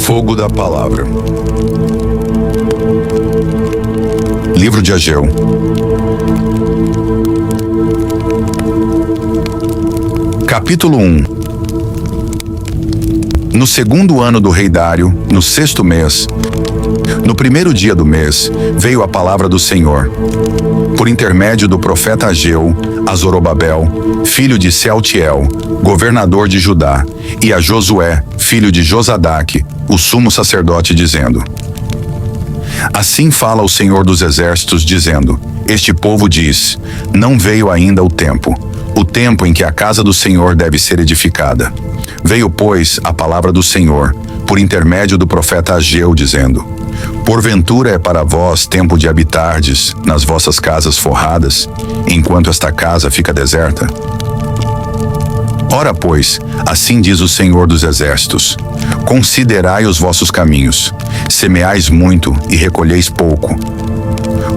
Fogo da Palavra. Livro de Ageu. Capítulo 1. No segundo ano do rei Dário, no sexto mês, no primeiro dia do mês, veio a palavra do Senhor, por intermédio do profeta Ageu, a Zorobabel, filho de Sealtiel, governador de Judá, e a Josué, filho de Josadaque, o sumo sacerdote, dizendo: Assim fala o Senhor dos Exércitos, dizendo: Este povo diz: Não veio ainda o tempo em que a casa do Senhor deve ser edificada. Veio, pois, a palavra do Senhor, por intermédio do profeta Ageu, dizendo: Porventura é para vós tempo de habitardes nas vossas casas forradas, enquanto esta casa fica deserta? Ora, pois, assim diz o Senhor dos Exércitos: Considerai os vossos caminhos, semeais muito e recolheis pouco.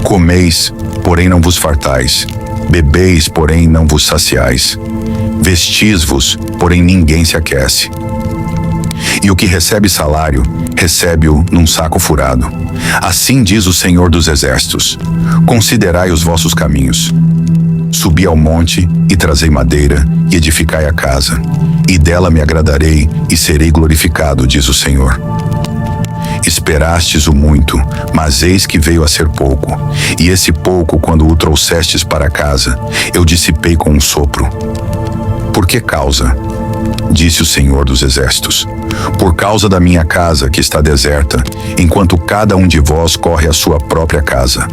Comeis, porém não vos fartais, bebeis, porém não vos saciais, vestis-vos, porém ninguém se aquece. E o que recebe salário, recebe-o num saco furado. Assim diz o Senhor dos Exércitos: Considerai os vossos caminhos. Subi ao monte e trazei madeira e edificai a casa, e dela me agradarei e serei glorificado, diz o Senhor. Esperastes o muito, mas eis que veio a ser pouco, e esse pouco, quando o trouxestes para casa, eu dissipei com um sopro. Por que causa? Disse o Senhor dos Exércitos: Por causa da minha casa que está deserta, enquanto cada um de vós corre à sua própria casa.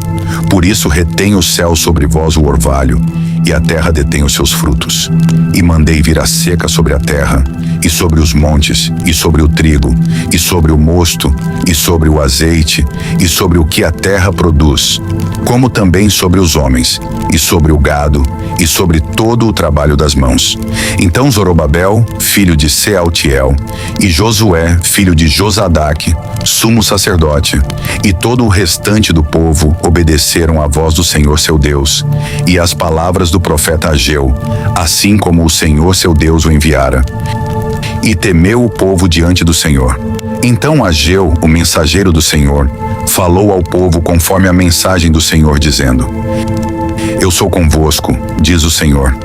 Por isso retém o céu sobre vós o orvalho, e a terra detém os seus frutos. E mandei vir a seca sobre a terra, e sobre os montes, e sobre o trigo, e sobre o mosto, e sobre o azeite, e sobre o que a terra produz, como também sobre os homens, e sobre o gado, e sobre todo o trabalho das mãos. Então Zorobabel, filho de Sealtiel, e Josué, filho de Josadaque, sumo sacerdote, e todo o restante do povo obedeceram à voz do Senhor seu Deus, e às palavras do profeta Ageu, assim como o Senhor seu Deus o enviara. E temeu o povo diante do Senhor. Então Ageu, o mensageiro do Senhor, falou ao povo conforme a mensagem do Senhor, dizendo: Eu sou convosco, diz o Senhor.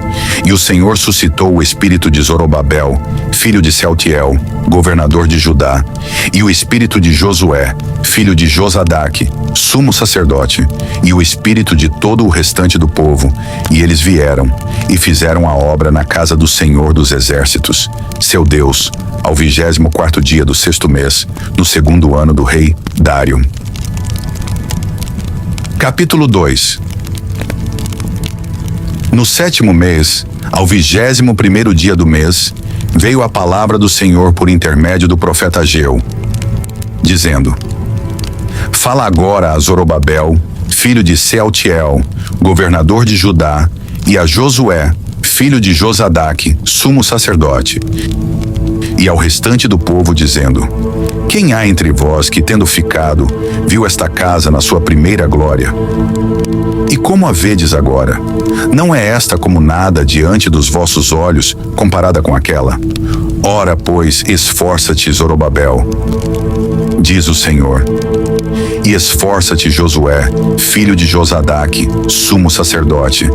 E o Senhor suscitou o espírito de Zorobabel, filho de Sealtiel, governador de Judá, e o espírito de Josué, filho de Josadaque, sumo sacerdote, e o espírito de todo o restante do povo, e eles vieram e fizeram a obra na casa do Senhor dos Exércitos, seu Deus, ao 24º dia do sexto mês, no segundo ano do rei Dário. Capítulo 2. No sétimo mês, ao 21º dia do mês, veio a palavra do Senhor por intermédio do profeta Ageu, dizendo: Fala agora a Zorobabel, filho de Sealtiel, governador de Judá, e a Josué, filho de Josadaque, sumo sacerdote, e ao restante do povo, dizendo: Quem há entre vós que, tendo ficado, viu esta casa na sua primeira glória? E como a vedes agora? Não é esta como nada diante dos vossos olhos, comparada com aquela? Ora, pois, esforça-te, Zorobabel, diz o Senhor, e esforça-te, Josué, filho de Josadaque, sumo sacerdote,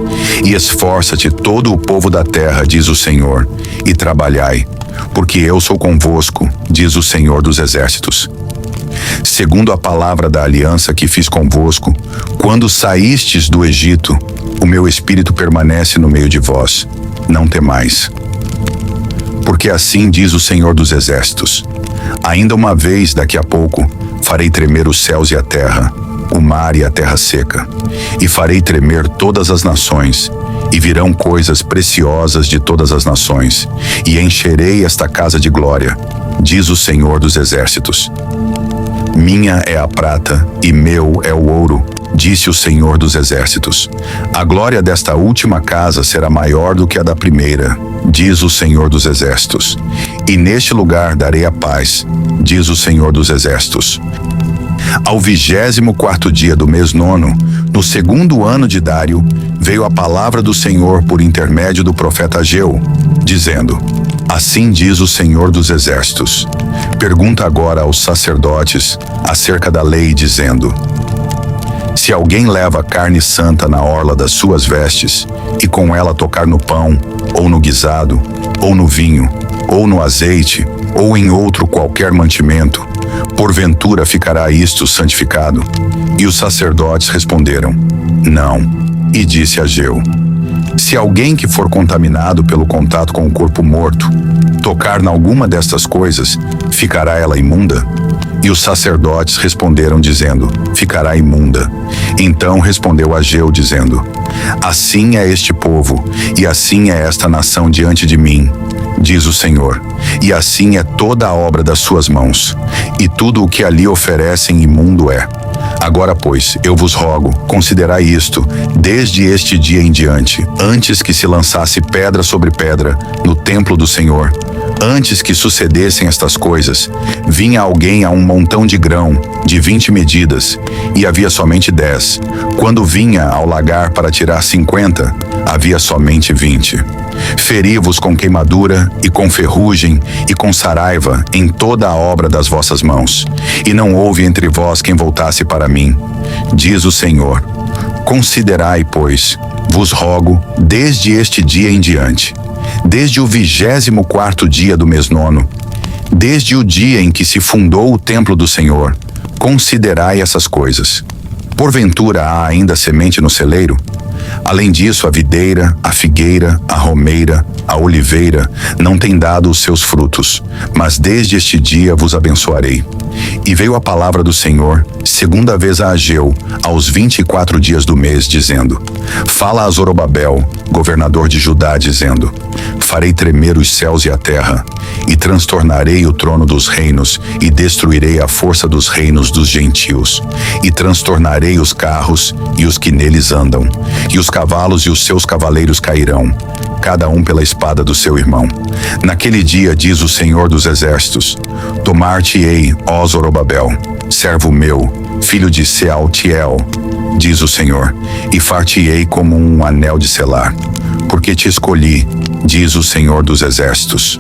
e esforça-te todo o povo da terra, diz o Senhor, e trabalhai, porque eu sou convosco, diz o Senhor dos Exércitos. Segundo a palavra da aliança que fiz convosco, quando saístes do Egito, o meu espírito permanece no meio de vós. Não temais. Porque assim diz o Senhor dos Exércitos: Ainda uma vez, daqui a pouco, farei tremer os céus e a terra, o mar e a terra seca, e farei tremer todas as nações, e virão coisas preciosas de todas as nações, e encherei esta casa de glória, diz o Senhor dos Exércitos. Minha é a prata e meu é o ouro, disse o Senhor dos Exércitos. A glória desta última casa será maior do que a da primeira, diz o Senhor dos Exércitos. E neste lugar darei a paz, diz o Senhor dos Exércitos. Ao 24º dia do mês nono, no segundo ano de Dário, veio a palavra do Senhor por intermédio do profeta Ageu, dizendo: Assim diz o Senhor dos Exércitos. Pergunta agora aos sacerdotes acerca da lei, dizendo: se alguém leva carne santa na orla das suas vestes, e com ela tocar no pão, ou no guisado, ou no vinho, ou no azeite, ou em outro qualquer mantimento, porventura ficará isto santificado? E os sacerdotes responderam: não. E disse Ageu: se alguém que for contaminado pelo contato com o corpo morto tocar em alguma destas coisas, ficará ela imunda? E os sacerdotes responderam dizendo: ficará imunda. Então respondeu Ageu dizendo: assim é este povo, e assim é esta nação diante de mim, diz o Senhor, e assim é toda a obra das suas mãos, e tudo o que ali oferecem imundo é. Agora, pois, eu vos rogo, considerai isto, desde este dia em diante, antes que se lançasse pedra sobre pedra no templo do Senhor, antes que sucedessem estas coisas, vinha alguém a um montão de grão, de 20 medidas, e havia somente 10. Quando vinha ao lagar para tirar 50, havia somente 20. Feri-vos com queimadura, e com ferrugem, e com saraiva, em toda a obra das vossas mãos. E não houve entre vós quem voltasse para mim, diz o Senhor. Considerai, pois, vos rogo, desde este dia em diante, desde o 24º dia do mês nono, desde o dia em que se fundou o templo do Senhor, considerai essas coisas. Porventura há ainda semente no celeiro? Além disso, a videira, a figueira, a romeira, a oliveira não têm dado os seus frutos, mas desde este dia vos abençoarei. E veio a palavra do Senhor, segunda vez a Ageu, aos 24 dias do mês, dizendo: fala a Zorobabel, governador de Judá, dizendo: farei tremer os céus e a terra, e transtornarei o trono dos reinos, e destruirei a força dos reinos dos gentios, e transtornarei os carros e os que neles andam, e os cavalos e os seus cavaleiros cairão, cada um pela espada do seu irmão. Naquele dia, diz o Senhor dos Exércitos: tomar-te-ei, ó Zorobabel, servo meu, filho de Sealtiel, diz o Senhor, e far-te-ei como um anel de selar, porque te escolhi, diz o Senhor dos Exércitos.